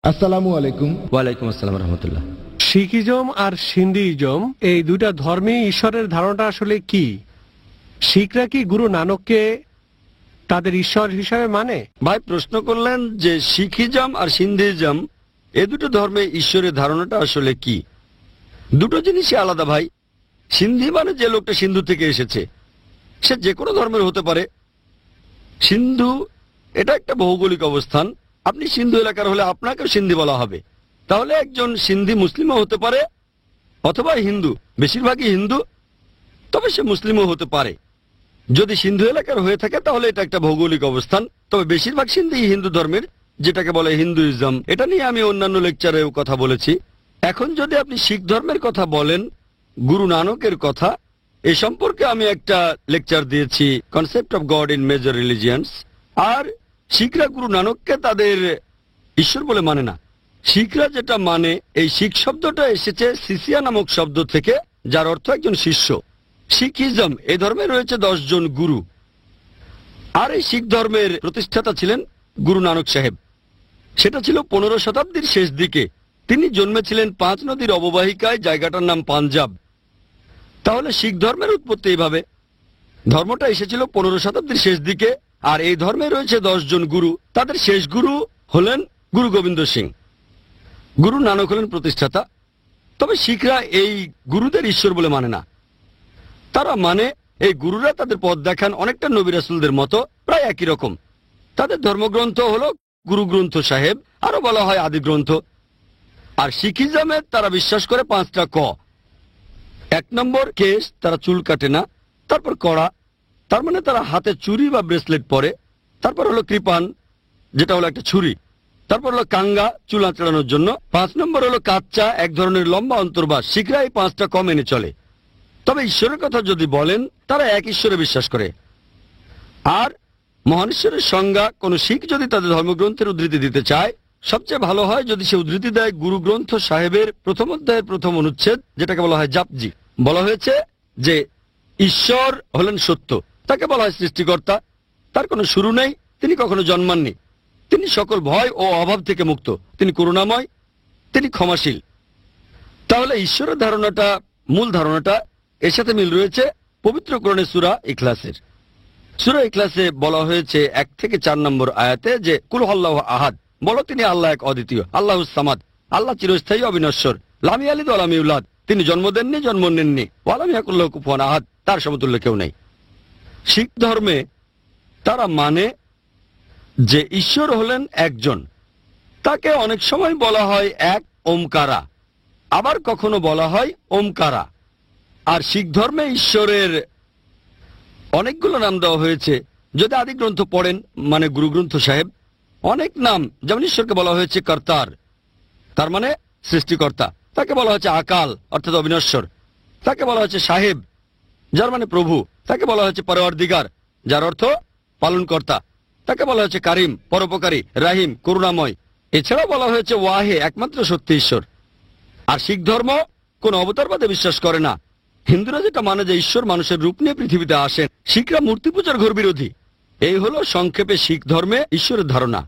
আসসালামু আলাইকুম। ওয়ালাইকুম আসসালাম রহমতুল্লাহ। শিখিজম আর সিন্ধিইজম এই দুইটা ধর্মে ঈশ্বরের ধারণাটা আসলে কি? শিখরা কি গুরু নানককে তাদের ঈশ্বর হিসাবে মানে? ভাই প্রশ্ন করলেন যে শিখিজম আর সিন্ধিজম এই দুটো ধর্মে ঈশ্বরের ধারণাটা আসলে কি। দুটো জিনিসই আলাদা ভাই। সিন্ধি মানে যে লোকটা সিন্ধু থেকে এসেছে, সে যে কোনো ধর্মের হতে পারে। সিন্ধু এটা একটা ভৌগোলিক অবস্থান। আপনি সিন্ধু এলাকার হলে আপনাকেও সিন্ধি বলা হবে। তাহলে একজন সিন্ধি মুসলিমও হতে পারে অথবা হিন্দু, বেশিরভাগই হিন্দু, তবে সে মুসলিমও হতে পারে। যদি সিন্ধু এলাকার হয়ে থাকে তাহলে এটা একটা ভৌগোলিক অবস্থান, তবে বেশিরভাগ সিন্ধি হিন্দু ধর্মের, যেটাকে বলে হিন্দুইজম। এটা নিয়ে আমি অন্যান্য লেকচারেও কথা বলেছি। এখন যদি আপনি শিখ ধর্মের কথা বলেন, গুরু নানকের কথা, এ সম্পর্কে আমি একটা লেকচার দিয়েছি, concept of God in major religions. আর শিখরা গুরু নানককে তাদের ঈশ্বর বলে মানে না। শিখরা যেটা মানে, এই শিখ শব্দটা এসেছে সিসিয়া নামক শব্দ থেকে, যার অর্থ একজন শিষ্য। শিখিজম এই ধর্মে রয়েছে 10 জন গুরু, আর এই শিখ ধর্মের প্রতিষ্ঠাতা ছিলেন গুরু নানক সাহেব। সেটা ছিল 15 শতাব্দীর শেষ দিকে। তিনি জন্মেছিলেন 5 নদীর অববাহিকায়, জায়গাটার নাম পাঞ্জাব। তাহলে শিখ ধর্মের উৎপত্তি এইভাবে। ধর্মটা এসেছিল 15 শতাব্দীর শেষ দিকে, আর এই ধর্মে রয়েছে 10 জন গুরু। তাদের শেষ গুরু হলেন গুরু গোবিন্দ সিং। গুরু নানক হলেন প্রতিষ্ঠাতা। তবে শিখরা এই গুরুদের ঈশ্বর বলে মানে না। তারা মানে এই গুরুরা তাদের পথ দেখান অনেকটা নবী রাসূলদের মতো, প্রায় একই রকম। তাদের ধর্মগ্রন্থ হলো গুরু গ্রন্থ সাহেব, আরো বলা হয় আদি গ্রন্থ। আর শিখিজমে তারা বিশ্বাস করে 5টা ক। 1 নম্বর কেশ, তারা চুল কাটে না। তারপর কড়া, তার মানে তারা হাতে চুড়ি বা ব্রেসলেট পরে। তারপর হলো কৃপান, যেটা হলো একটা ছুরি। তারপর হলো কাঙ্গা, চুল আঁচড়ানোর জন্য। 5 নম্বর হলো কাচ্চা, এক ধরনের লম্বা অন্তর্বাস। শিখরা এই 5টা ক মেনে চলে। তবে ঈশ্বরের কথা যদি বলেন, তারা এক ঈশ্বরে বিশ্বাস করে। আর মহান ঈশ্বরের সংজ্ঞা কোন শিখ যদি তাদের ধর্মগ্রন্থের উদ্ধৃতি দিতে চায়, সবচেয়ে ভালো হয় যদি সে উদ্ধৃতি দেয় গুরু গ্রন্থ সাহেবের প্রথম অধ্যায়ের প্রথম অনুচ্ছেদ, যেটাকে বলা হয় জাপজি। বলা হয়েছে যে ঈশ্বর হলেন সত্য। তাকে বলা হয় সৃষ্টিকর্তা। তার কোনো শুরু নেই, তিনি কখনো জন্মাননি। তিনি সকল ভয় ও অভাব থেকে মুক্ত। তিনি করুণাময়, তিনি ক্ষমাশীল। তাহলে ঈশ্বরের ধারণাটা, মূল ধারণাটা, এর সাথে মিল রয়েছে পবিত্র কোরআনের সূরা ইখলাসের। সূরা ইখলাসে বলা হয়েছে 1 থেকে 4 নম্বর আয়াতে যে কুল আল্লাহু আহাদ, বলো তিনি আল্লাহ এক অদ্বিতীয়, আল্লাহুস সামাদ, আল্লাহ চিরস্থায়ী অবিনশ্বর, লাম ইয়ালিদ ওয়া লাম ইউলাদ, তিনি জন্ম দেননি, জন্ম নেননি, ওয়া লাম ইয়াকুল লাহু কুফুয়ান আহাদ, তার সমতুল্য কেউ নেই। শিখ ধর্মে তারা মানে যে ঈশ্বর হলেন একজন। তাকে অনেক সময় বলা হয় এক ওমকারা, আবার কখনো বলা হয় ওমকারা। আর শিখ ধর্মে ঈশ্বরের অনেকগুলো নাম দেওয়া হয়েছে। যদি আদি গ্রন্থ পড়েন, মানে গুরু গ্রন্থ সাহেব, অনেক নাম, যেমন ঈশ্বরকে বলা হয়েছে কর্তার, তার মানে সৃষ্টিকর্তা। তাকে বলা হচ্ছে আকাল, অর্থাৎ অবিনশ্বর। তাকে বলা হচ্ছে সাহেব, যার মানে প্রভু। তাকে বলা হচ্ছে পরওয়ারদিগার, যার অর্থ পালনকর্তা। তাকে বলা হচ্ছে কারিম, পরোপকারী, রাহিম, করুণাময়। এছাড়াও বলা হয়েছে ওয়াহে, একমাত্র সত্যি ঈশ্বর। আর শিখ ধর্ম কোন অবতারবাদে বিশ্বাস করে না। হিন্দুরা যেটা মানে যে ঈশ্বর মানুষের রূপ নিয়ে পৃথিবীতে আসেন। শিখরা মূর্তি পূজার ঘোর বিরোধী। এই হলো সংক্ষেপে শিখ ধর্মে ঈশ্বরের ধারণা।